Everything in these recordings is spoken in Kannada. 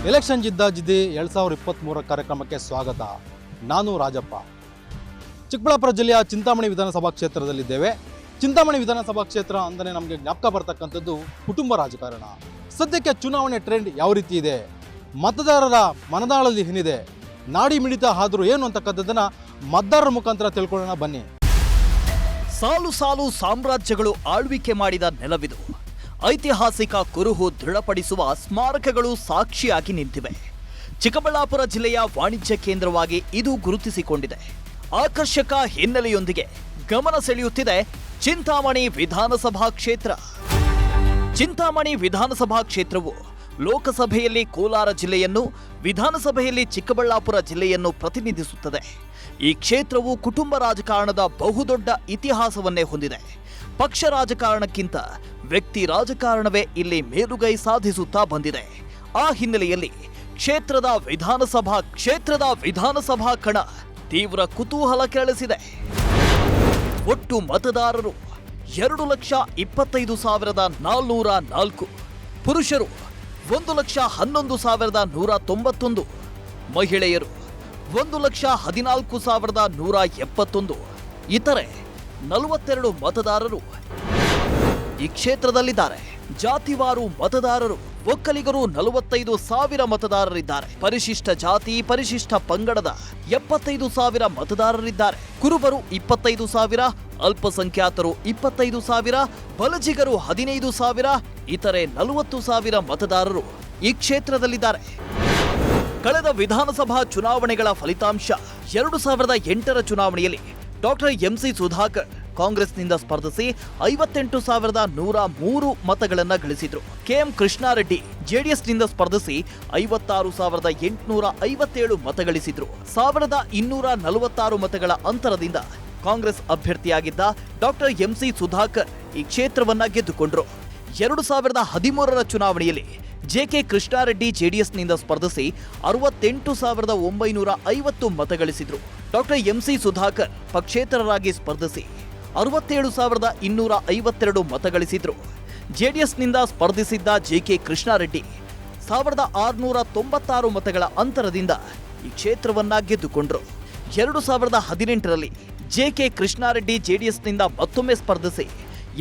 ಎಲೆಕ್ಷನ್ ಜಿದ್ದಾಜಿದ್ದಿ 2023 ಕಾರ್ಯಕ್ರಮಕ್ಕೆ ಸ್ವಾಗತ. ನಾನು ರಾಜಪ್ಪ. ಚಿಕ್ಕಬಳ್ಳಾಪುರ ಜಿಲ್ಲೆಯ ಚಿಂತಾಮಣಿ ವಿಧಾನಸಭಾ ಕ್ಷೇತ್ರದಲ್ಲಿದ್ದೇವೆ. ಚಿಂತಾಮಣಿ ವಿಧಾನಸಭಾ ಕ್ಷೇತ್ರ ಅಂದರೆ ನಮಗೆ ಜ್ಞಾಪಕ ಬರ್ತಕ್ಕಂಥದ್ದು ಕುಟುಂಬ ರಾಜಕಾರಣ. ಸದ್ಯಕ್ಕೆ ಚುನಾವಣೆ ಟ್ರೆಂಡ್ ಯಾವ ರೀತಿ ಇದೆ, ಮತದಾರರ ಮನದಾಳದಲ್ಲಿ ಏನಿದೆ, ನಾಡಿ ಮಿಡಿತ ಆದರೂ ಏನು ಅಂತಕ್ಕಂಥದ್ದನ್ನು ಮತದಾರರ ಮುಖಾಂತರ ತಿಳ್ಕೊಳ್ಳೋಣ ಬನ್ನಿ. ಸಾಲು ಸಾಲು ಸಾಮ್ರಾಜ್ಯಗಳು ಆಳ್ವಿಕೆ ಮಾಡಿದ ನೆಲವಿದು. ಐತಿಹಾಸಿಕ ಕುರುಹು ದೃಢಪಡಿಸುವ ಸ್ಮಾರಕಗಳು ಸಾಕ್ಷಿಯಾಗಿ ನಿಂತಿವೆ. ಚಿಕ್ಕಬಳ್ಳಾಪುರ ಜಿಲ್ಲೆಯ ವಾಣಿಜ್ಯ ಕೇಂದ್ರವಾಗಿ ಇದು ಗುರುತಿಸಿಕೊಂಡಿದೆ. ಆಕರ್ಷಕ ಹಿನ್ನೆಲೆಯೊಂದಿಗೆ ಗಮನ ಸೆಳೆಯುತ್ತಿದೆ ಚಿಂತಾಮಣಿ ವಿಧಾನಸಭಾ ಕ್ಷೇತ್ರ. ಚಿಂತಾಮಣಿ ವಿಧಾನಸಭಾ ಕ್ಷೇತ್ರವು ಲೋಕಸಭೆಯಲ್ಲಿ ಕೋಲಾರ ಜಿಲ್ಲೆಯನ್ನು, ವಿಧಾನಸಭೆಯಲ್ಲಿ ಚಿಕ್ಕಬಳ್ಳಾಪುರ ಜಿಲ್ಲೆಯನ್ನು ಪ್ರತಿನಿಧಿಸುತ್ತದೆ. ಈ ಕ್ಷೇತ್ರವು ಕುಟುಂಬ ರಾಜಕಾರಣದ ಬಹುದೊಡ್ಡ ಇತಿಹಾಸವನ್ನೇ ಹೊಂದಿದೆ. ಪಕ್ಷ ರಾಜಕಾರಣಕ್ಕಿಂತ ವ್ಯಕ್ತಿ ರಾಜಕಾರಣವೇ ಇಲ್ಲಿ ಮೇಲುಗೈ ಸಾಧಿಸುತ್ತಾ ಬಂದಿದೆ. ಆ ಹಿನ್ನೆಲೆಯಲ್ಲಿ ಕ್ಷೇತ್ರದ ವಿಧಾನಸಭಾ ಕಣ ತೀವ್ರ ಕುತೂಹಲ ಕೆರಳಿಸಿದೆ. ಒಟ್ಟು ಮತದಾರರು 2,25,404, ಪುರುಷರು 1,11,191, ಮಹಿಳೆಯರು 1,14,171, ಇತರೆ 42 ಮತದಾರರು ಈ ಕ್ಷೇತ್ರದಲ್ಲಿದ್ದಾರೆ. ಜಾತಿವಾರು ಮತದಾರರು ಒಕ್ಕಲಿಗರು 45,000 ಮತದಾರರಿದ್ದಾರೆ. ಪರಿಶಿಷ್ಟ ಜಾತಿ ಪರಿಶಿಷ್ಟ ಪಂಗಡದ 75,000 ಮತದಾರರಿದ್ದಾರೆ. ಕುರುಬರು 25,000, ಅಲ್ಪಸಂಖ್ಯಾತರು 25,000, ಬಲಜಿಗರು 15,000, ಇತರೆ 40,000 ಮತದಾರರು ಈ ಕ್ಷೇತ್ರದಲ್ಲಿದ್ದಾರೆ. ಕಳೆದ ವಿಧಾನಸಭಾ ಚುನಾವಣೆಗಳ ಫಲಿತಾಂಶ 2008ರ ಚುನಾವಣೆಯಲ್ಲಿ ಡಾಕ್ಟರ್ ಎಂಸಿ ಸುಧಾಕರ್ ಕಾಂಗ್ರೆಸ್ನಿಂದ ಸ್ಪರ್ಧಿಸಿ 58,103 ಮತಗಳನ್ನು ಗಳಿಸಿದ್ರು. ಕೆಎಂ ಕೃಷ್ಣಾರೆಡ್ಡಿ ಜೆಡಿಎಸ್ನಿಂದ ಸ್ಪರ್ಧಿಸಿ 56,857 ಮತ ಗಳಿಸಿದ್ರು. 1,246 ಮತಗಳ ಅಂತರದಿಂದ ಕಾಂಗ್ರೆಸ್ ಅಭ್ಯರ್ಥಿಯಾಗಿದ್ದ ಡಾಕ್ಟರ್ ಎಂಸಿ ಸುಧಾಕರ್ ಈ ಕ್ಷೇತ್ರವನ್ನ ಗೆದ್ದುಕೊಂಡ್ರು. 2013ರ ಚುನಾವಣೆಯಲ್ಲಿ ಜೆಕೆ ಕೃಷ್ಣಾರೆಡ್ಡಿ ಜೆಡಿಎಸ್ನಿಂದ ಸ್ಪರ್ಧಿಸಿ 68,950 ಮತ ಗಳಿಸಿದ್ರು. ಡಾಕ್ಟರ್ ಎಂಸಿ ಸುಧಾಕರ್ ಪಕ್ಷೇತರರಾಗಿ ಸ್ಪರ್ಧಿಸಿ 67,252 ಮತ ಗಳಿಸಿದ್ರು. ಜೆಡಿಎಸ್ನಿಂದ ಸ್ಪರ್ಧಿಸಿದ್ದ ಜೆಕೆ ಕೃಷ್ಣಾರೆಡ್ಡಿ 1,696 ಮತಗಳ ಅಂತರದಿಂದ ಈ ಕ್ಷೇತ್ರವನ್ನ ಗೆದ್ದುಕೊಂಡ್ರು. 2018ರಲ್ಲಿ ಜೆಕೆ ಕೃಷ್ಣಾರೆಡ್ಡಿ ಜೆಡಿಎಸ್ನಿಂದ ಮತ್ತೊಮ್ಮೆ ಸ್ಪರ್ಧಿಸಿ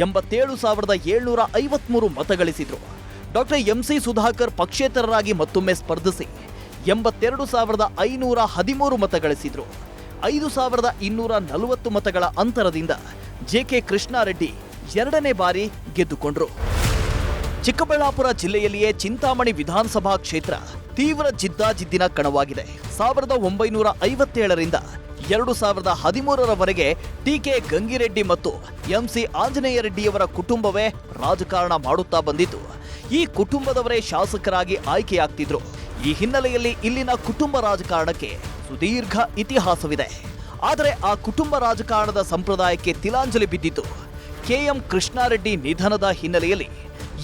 87,753 ಮತ ಗಳಿಸಿದ್ರು. ಡಾಕ್ಟರ್ ಎಂಸಿ ಸುಧಾಕರ್ ಪಕ್ಷೇತರರಾಗಿ ಮತ್ತೊಮ್ಮೆ ಸ್ಪರ್ಧಿಸಿ 82,513 ಮತ ಗಳಿಸಿದ್ರು. 5,240 ಮತಗಳ ಅಂತರದಿಂದ ಜೆಕೆ ಕೃಷ್ಣಾರೆಡ್ಡಿ ಎರಡನೇ ಬಾರಿ ಗೆದ್ದುಕೊಂಡ್ರು. ಚಿಕ್ಕಬಳ್ಳಾಪುರ ಜಿಲ್ಲೆಯಲ್ಲಿಯೇ ಚಿಂತಾಮಣಿ ವಿಧಾನಸಭಾ ಕ್ಷೇತ್ರ ತೀವ್ರ ಜಿದ್ದಾಜಿದ್ದಿನ ಕಣವಾಗಿದೆ. 1957ರಿಂದ 2013ರವರೆಗೆ ಟಿಕೆ ಗಂಗಿರೆಡ್ಡಿ ಮತ್ತು ಎಂಸಿ ಆಂಜನೇಯ ರೆಡ್ಡಿಯವರ ಕುಟುಂಬವೇ ರಾಜಕಾರಣ ಮಾಡುತ್ತಾ ಬಂದಿದ್ದು, ಈ ಕುಟುಂಬದವರೇ ಶಾಸಕರಾಗಿ ಆಯ್ಕೆಯಾಗ್ತಿದ್ರು. ಈ ಹಿನ್ನೆಲೆಯಲ್ಲಿ ಇಲ್ಲಿನ ಕುಟುಂಬ ರಾಜಕಾರಣಕ್ಕೆ ಸುದೀರ್ಘ ಇತಿಹಾಸವಿದೆ. ಆದರೆ ಆ ಕುಟುಂಬ ರಾಜಕಾರಣದ ಸಂಪ್ರದಾಯಕ್ಕೆ ತಿಲಾಂಜಲಿ ಬಿದ್ದಿತ್ತು ಕೆಎಂ ಕೃಷ್ಣಾರೆಡ್ಡಿ ನಿಧನದ ಹಿನ್ನೆಲೆಯಲ್ಲಿ.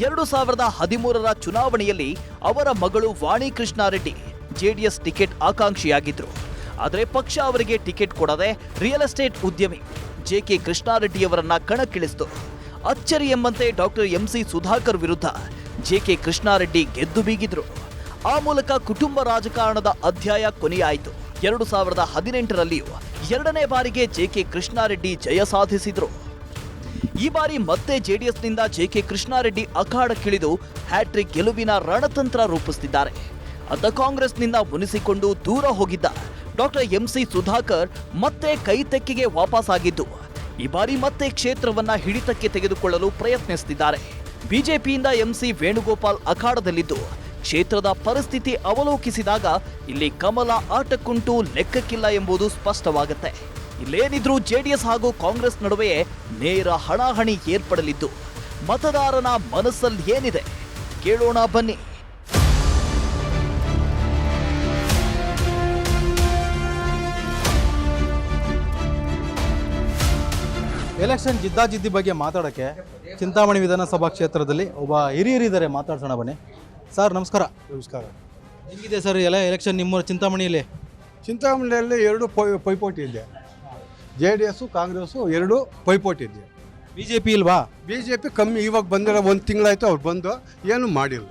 2013ರ ಚುನಾವಣೆಯಲ್ಲಿ ಅವರ ಮಗಳು ವಾಣಿ ಕೃಷ್ಣಾರೆಡ್ಡಿ ಜೆಡಿಎಸ್ ಟಿಕೆಟ್ ಆಕಾಂಕ್ಷಿಯಾಗಿದ್ರು. ಆದರೆ ಪಕ್ಷ ಅವರಿಗೆ ಟಿಕೆಟ್ ಕೊಡದೆ ರಿಯಲ್ ಎಸ್ಟೇಟ್ ಉದ್ಯಮಿ ಜೆಕೆ ಕೃಷ್ಣಾರೆಡ್ಡಿಯವರನ್ನ ಕಣಕ್ಕಿಳಿಸಿತು. ಅಚ್ಚರಿ ಎಂಬಂತೆ ಡಾಕ್ಟರ್ ಎಂಸಿ ಸುಧಾಕರ್ ವಿರುದ್ಧ ಜೆಕೆ ಕೃಷ್ಣಾರೆಡ್ಡಿ ಗೆದ್ದು ಬೀಗಿದ್ರು. ಆ ಮೂಲಕ ಕುಟುಂಬ ರಾಜಕಾರಣದ ಅಧ್ಯಾಯ ಕೊನೆಯಾಯಿತು. 2018ರಲ್ಲಿಯೂ ಎರಡನೇ ಬಾರಿಗೆ ಜೆಕೆ ಕೃಷ್ಣಾರೆಡ್ಡಿ ಜಯ ಸಾಧಿಸಿದ್ರು. ಈ ಬಾರಿ ಮತ್ತೆ ಜೆಡಿಎಸ್ನಿಂದ ಜೆಕೆ ಕೃಷ್ಣಾರೆಡ್ಡಿ ಅಖಾಡಕ್ಕಿಳಿದು ಹ್ಯಾಟ್ರಿಕ್ ಗೆಲುವಿನ ರಣತಂತ್ರ ರೂಪಿಸುತ್ತಿದ್ದಾರೆ. ಅತ್ತ ಕಾಂಗ್ರೆಸ್ನಿಂದ ಮುನಿಸಿಕೊಂಡು ದೂರ ಹೋಗಿದ್ದ ಡಾಕ್ಟರ್ ಎಂಸಿ ಸುಧಾಕರ್ ಮತ್ತೆ ಕೈತೆಕ್ಕೆಗೆ ವಾಪಸ್ಸಾಗಿದ್ದು, ಈ ಬಾರಿ ಮತ್ತೆ ಕ್ಷೇತ್ರವನ್ನ ಹಿಡಿತಕ್ಕೆ ತೆಗೆದುಕೊಳ್ಳಲು ಪ್ರಯತ್ನಿಸುತ್ತಿದ್ದಾರೆ. ಬಿಜೆಪಿಯಿಂದ ಎಂಸಿ ವೇಣುಗೋಪಾಲ್ ಅಖಾಡದಲ್ಲಿದ್ದು, ಕ್ಷೇತ್ರದ ಪರಿಸ್ಥಿತಿ ಅವಲೋಕಿಸಿದಾಗ ಇಲ್ಲಿ ಕಮಲ ಆಟಕ್ಕುಂಟು ಲೆಕ್ಕಕ್ಕಿಲ್ಲ ಎಂಬುದು ಸ್ಪಷ್ಟವಾಗುತ್ತೆ. ಇಲ್ಲೇನಿದ್ರೂ ಜೆಡಿಎಸ್ ಹಾಗೂ ಕಾಂಗ್ರೆಸ್ ನಡುವೆಯೇ ನೇರ ಹಣಾಹಣಿ ಏರ್ಪಡಲಿದ್ದು, ಮತದಾರನ ಮನಸ್ಸಲ್ಲಿ ಏನಿದೆ ಕೇಳೋಣ ಬನ್ನಿ. ಎಲೆಕ್ಷನ್ ಜಿದ್ದಾಜಿದ್ದಿ ಬಗ್ಗೆ ಮಾತಾಡೋಕ್ಕೆ ಚಿಂತಾಮಣಿ ವಿಧಾನಸಭಾ ಕ್ಷೇತ್ರದಲ್ಲಿ ಒಬ್ಬ ಹಿರಿಯರಿದ್ದಾರೆ, ಮಾತಾಡ್ಸೋಣ ಬನ್ನಿ. ಸರ್ ನಮಸ್ಕಾರ. ನಮಸ್ಕಾರ. ಹೆಂಗಿದೆ ಸರ್ ಎಲೆಕ್ಷನ್ ನಿಮ್ಮ ಚಿಂತಾಮಣಿಯಲ್ಲಿ? ಚಿಂತಾಮಣಿಯಲ್ಲಿ ಎರಡು ಪೈಪೋಟಿ ಇದೆ. JDS ಕಾಂಗ್ರೆಸ್ಸು ಎರಡು ಪೈಪೋಟಿ ಇದೆ. ಬಿಜೆಪಿ ಇಲ್ವಾ? ಬಿಜೆಪಿ ಕಮ್ಮಿ. ಇವಾಗ ಬಂದಿರೋ 1 ತಿಂಗಳಾಯ್ತು ಅವ್ರು ಬಂದು ಏನು ಮಾಡಿಲ್ಲ.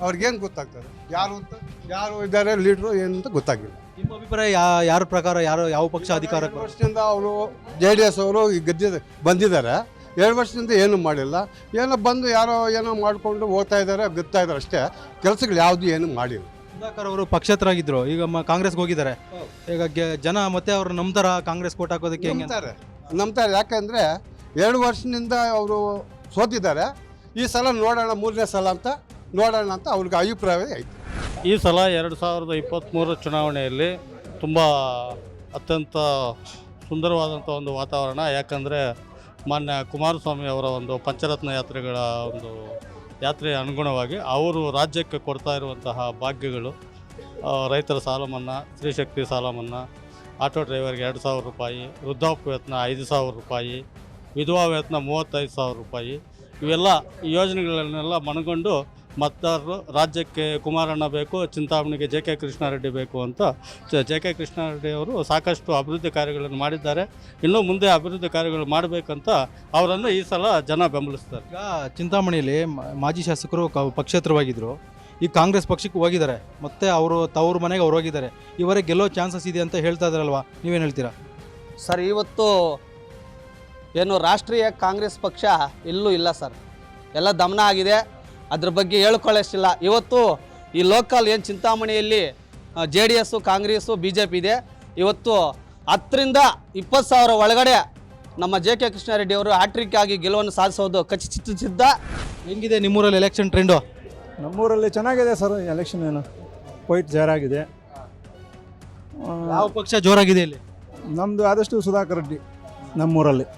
ಅವ್ರಿಗೇನು ಗೊತ್ತಾಗ್ತದೆ? ಯಾರು ಇದ್ದಾರೆ ಲೀಡ್ರು ಏನಂತ ಗೊತ್ತಾಗಿಲ್ಲ. ನಿಮ್ಮ ಅಭಿಪ್ರಾಯ ಯಾರ ಪ್ರಕಾರ ಯಾವ ಪಕ್ಷ ಅಧಿಕಾರಕ್ಕೆ 2 ವರ್ಷದಿಂದ ಅವರು JDS ಅವರು ಈ ಬಂದಿದ್ದಾರೆ. 2 ವರ್ಷದಿಂದ ಏನೂ ಮಾಡಿಲ್ಲ. ಏನೋ ಬಂದು ಏನೋ ಮಾಡಿಕೊಂಡು ಹೋಗ್ತಾ ಇದ್ದಾರೆ ಅಷ್ಟೇ. ಕೆಲಸಗಳು ಯಾವುದು ಏನೂ ಮಾಡಿಲ್ಲ. ಸುಧಾಕರ್ ಅವರು ಪಕ್ಷೇತರಾಗಿದ್ರು, ಈಗ ಕಾಂಗ್ರೆಸ್ಗೆ ಹೋಗಿದ್ದಾರೆ. ಈಗ ಜನ ಮತ್ತೆ ಅವ್ರು ನಂಬ್ತಾರ ಕಾಂಗ್ರೆಸ್ ಕೋಟ್ ಹಾಕೋದಕ್ಕೆ? ನಂಬ್ತಾರೆ. ಯಾಕಂದರೆ 2 ವರ್ಷದಿಂದ ಅವರು ಸೋತಿದ್ದಾರೆ. ಈ ಸಲ ನೋಡೋಣ, 3ನೇ ಸಲ ಅಂತ ನೋಡೋಣ ಅಂತ ಅವ್ರಿಗೆ ಅಭಿಪ್ರಾಯ ಐತೆ. ಈ ಸಲ 2023 ಚುನಾವಣೆಯಲ್ಲಿ ತುಂಬ ಅತ್ಯಂತ ಸುಂದರವಾದಂಥ ಒಂದು ವಾತಾವರಣ. ಯಾಕಂದರೆ ಮಾನ್ಯ ಕುಮಾರಸ್ವಾಮಿ ಅವರ ಒಂದು ಪಂಚರತ್ನ ಯಾತ್ರೆಗಳ ಒಂದು ಯಾತ್ರೆಯ ಅನುಗುಣವಾಗಿ ಅವರು ರಾಜ್ಯಕ್ಕೆ ಕೊಡ್ತಾ ಇರುವಂತಹ ಭಾಗ್ಯಗಳು, ರೈತರ ಸಾಲ ಮನ್ನಾ, ಸ್ತ್ರೀಶಕ್ತಿ ಸಾಲ ಮನ್ನಾ, ಆಟೋ ಡ್ರೈವರ್ಗೆ 2,000 ರೂಪಾಯಿ, ವೃದ್ಧಾಪ್ಯ ವೇತನ 5,000 ರೂಪಾಯಿ, ವಿಧವಾ ವೇತನ 35,000 ರೂಪಾಯಿ, ಇವೆಲ್ಲ ಯೋಜನೆಗಳನ್ನೆಲ್ಲ ಮನಗೊಂಡು ಮತದಾರರು ರಾಜ್ಯಕ್ಕೆ ಕುಮಾರಣ್ಣ ಬೇಕು, ಚಿಂತಾಮಣಿಗೆ JK ಕೃಷ್ಣಾರೆಡ್ಡಿ ಬೇಕು ಅಂತ JK ಕೃಷ್ಣಾರೆಡ್ಡಿ ಅವರು ಸಾಕಷ್ಟು ಅಭಿವೃದ್ಧಿ ಕಾರ್ಯಗಳನ್ನು ಮಾಡಿದ್ದಾರೆ. ಇನ್ನೂ ಮುಂದೆ ಅಭಿವೃದ್ಧಿ ಕಾರ್ಯಗಳು ಮಾಡಬೇಕಂತ ಅವರನ್ನು ಈ ಸಲ ಜನ ಬೆಂಬಲಿಸ್ತಾರೆ. ಈಗ ಚಿಂತಾಮಣಿಯಲ್ಲಿ ಮಾಜಿ ಶಾಸಕರು ಪಕ್ಷೇತರವಾಗಿದ್ದರು, ಈಗ ಕಾಂಗ್ರೆಸ್ ಪಕ್ಷಕ್ಕೆ ಹೋಗಿದ್ದಾರೆ. ಮತ್ತೆ ಅವರು ತವ್ರ ಮನೆಗೆ ಅವ್ರು ಹೋಗಿದ್ದಾರೆ. ಇವರೇ ಗೆಲ್ಲೋ ಚಾನ್ಸಸ್ ಇದೆ ಅಂತ ಹೇಳ್ತಾ ಇದ್ದಾರಲ್ವಾ, ನೀವೇನು ಹೇಳ್ತೀರಾ? ಸರ್, ಇವತ್ತು ಏನು ರಾಷ್ಟ್ರೀಯ ಕಾಂಗ್ರೆಸ್ ಪಕ್ಷ ಎಲ್ಲೂ ಇಲ್ಲ ಸರ್, ಎಲ್ಲ ದಮನ ಆಗಿದೆ. ಅದ್ರ ಬಗ್ಗೆ ಹೇಳ್ಕೊಳ್ಳೋಷ್ಟಿಲ್ಲ. ಇವತ್ತು ಈ ಲೋಕಲ್ ಏನು ಚಿಂತಾಮಣಿಯಲ್ಲಿ JDS, ಕಾಂಗ್ರೆಸ್ಸು, BJP ಇದೆ. ಇವತ್ತು 10ರಿಂದ 20,000 ಒಳಗಡೆ ನಮ್ಮ JK ಕೃಷ್ಣಾರೆಡ್ಡಿ ಅವರು ಹ್ಯಾಟ್ರಿಕ್ ಆಗಿ ಗೆಲುವನ್ನು ಸಾಧಿಸೋದು ಖಚಿತಸಿದ್ಧ. ಹೆಂಗಿದೆ ನಿಮ್ಮೂರಲ್ಲಿ ಎಲೆಕ್ಷನ್ ಟ್ರೆಂಡು? ನಮ್ಮೂರಲ್ಲಿ ಚೆನ್ನಾಗಿದೆ ಸರ್. ಎಲೆಕ್ಷನ್ ಏನು ಫೈಟ್ ಜೋರಾಗಿದೆ. ಯಾವ ಪಕ್ಷ ಜೋರಾಗಿದೆ ಇಲ್ಲಿ? ನಮ್ಮದು ಆದಷ್ಟು ಸುಧಾಕರ್ ರೆಡ್ಡಿ ನಮ್ಮೂರಲ್ಲಿ.